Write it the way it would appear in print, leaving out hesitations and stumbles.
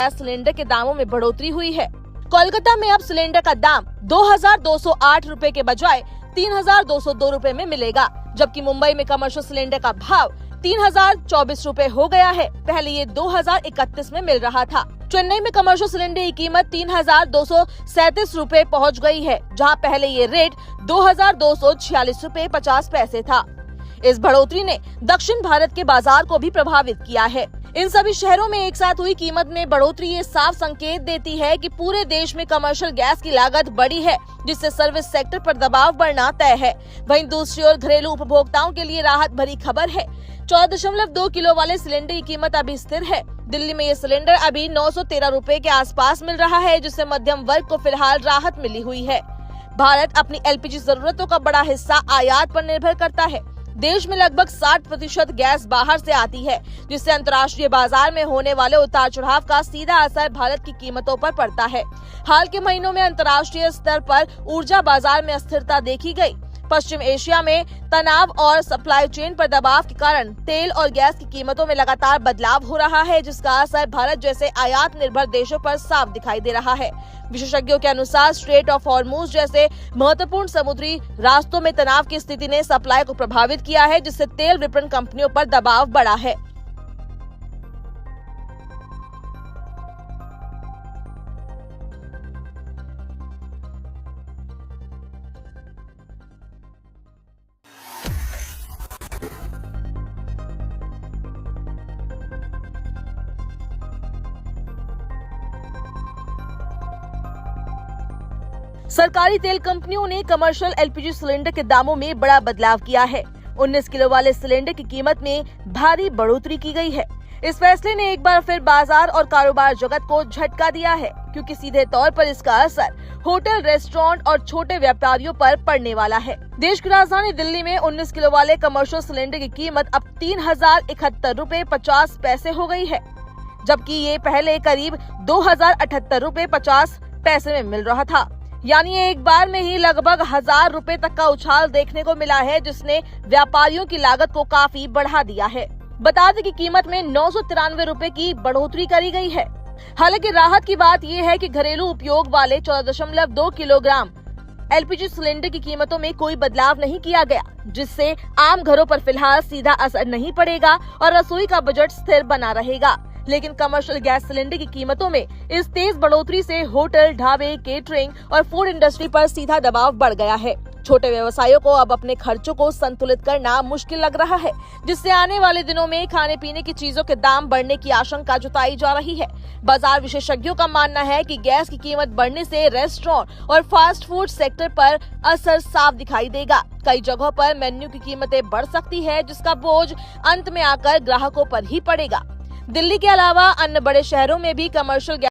Gas cylinder के दामों में बढ़ोतरी हुई है। कोलकाता में अब सिलेंडर का दाम 2208 रूपए के बजाय 3202 रूपए में मिलेगा, जबकि मुंबई में कमर्शियल सिलेंडर का भाव 3024 रूपए हो गया है। पहले ये 2031 में मिल रहा था। चेन्नई में कमर्शियल सिलेंडर की कीमत 3237 रूपए पहुँच गई है, जहाँ पहले ये रेट 2246 रूपए 50 पैसे था। इस बढ़ोतरी ने दक्षिण भारत के बाजार को भी प्रभावित किया है। इन सभी शहरों में एक साथ हुई कीमत में बढ़ोतरी ये साफ संकेत देती है कि पूरे देश में कमर्शियल गैस की लागत बढ़ी है, जिससे सर्विस सेक्टर पर दबाव बढ़ना तय है। वहीं दूसरी ओर घरेलू उपभोक्ताओं के लिए राहत भरी खबर है। 14.2 किलो वाले सिलेंडर की कीमत अभी स्थिर है। दिल्ली में ये सिलेंडर अभी 913 रूपए के आसपास मिल रहा है, जिससे मध्यम वर्ग को फिलहाल राहत मिली हुई है। भारत अपनी एलपीजी जरूरतों का बड़ा हिस्सा आयात पर निर्भर करता है। देश में लगभग 60% गैस बाहर से आती है, जिससे अंतर्राष्ट्रीय बाजार में होने वाले उतार चढ़ाव का सीधा असर भारत की कीमतों पर पड़ता है। हाल के महीनों में अंतर्राष्ट्रीय स्तर पर ऊर्जा बाजार में अस्थिरता देखी गई। पश्चिम एशिया में तनाव और सप्लाई चेन पर दबाव के कारण तेल और गैस की कीमतों में लगातार बदलाव हो रहा है, जिसका असर भारत जैसे आयात निर्भर देशों पर साफ दिखाई दे रहा है। विशेषज्ञों के अनुसार स्ट्रेट ऑफ हॉर्मुज जैसे महत्वपूर्ण समुद्री रास्तों में तनाव की स्थिति ने सप्लाई को प्रभावित किया है, जिससे तेल विपणन कंपनियों पर दबाव बढ़ा है। सरकारी तेल कंपनियों ने कमर्शियल एलपीजी सिलेंडर के दामों में बड़ा बदलाव किया है। 19 किलो वाले सिलेंडर की कीमत में भारी बढ़ोतरी की गई है। इस फैसले ने एक बार फिर बाजार और कारोबार जगत को झटका दिया है, क्योंकि सीधे तौर पर इसका असर होटल, रेस्टोरेंट और छोटे व्यापारियों पर पड़ने वाला है। देश की राजधानी दिल्ली में 19 किलो वाले कमर्शियल सिलेंडर की कीमत अब 3071 रूपए 50 पैसे हो गई है, जबकि ये पहले करीब 2078 रूपए 50 पैसे में मिल रहा था। यानी एक बार में ही लगभग 1000 रूपए तक का उछाल देखने को मिला है, जिसने व्यापारियों की लागत को काफी बढ़ा दिया है। बता दें कि कीमत में 993 रूपए की बढ़ोतरी करी गई है। हालांकि राहत की बात यह है कि घरेलू उपयोग वाले 14.2 किलोग्राम एलपीजी सिलेंडर की कीमतों में कोई बदलाव नहीं किया गया, जिससे आम घरों पर फिलहाल सीधा असर नहीं पड़ेगा और रसोई का बजट स्थिर बना रहेगा। लेकिन कमर्शियल गैस सिलेंडर की कीमतों में इस तेज बढ़ोतरी से होटल, ढाबे, केटरिंग और फूड इंडस्ट्री पर सीधा दबाव बढ़ गया है। छोटे व्यवसायियों को अब अपने खर्चों को संतुलित करना मुश्किल लग रहा है, जिससे आने वाले दिनों में खाने पीने की चीजों के दाम बढ़ने की आशंका जताई जा रही है। बाजार विशेषज्ञों का मानना है कि गैस की कीमत बढ़ने से रेस्टोरेंट और फास्ट फूड सेक्टर पर असर साफ दिखाई देगा। कई जगहों पर मेन्यू की कीमतें बढ़ सकती है, जिसका बोझ अंत में आकर ग्राहकों पर ही पड़ेगा। दिल्ली के अलावा अन्य बड़े शहरों में भी कमर्शियल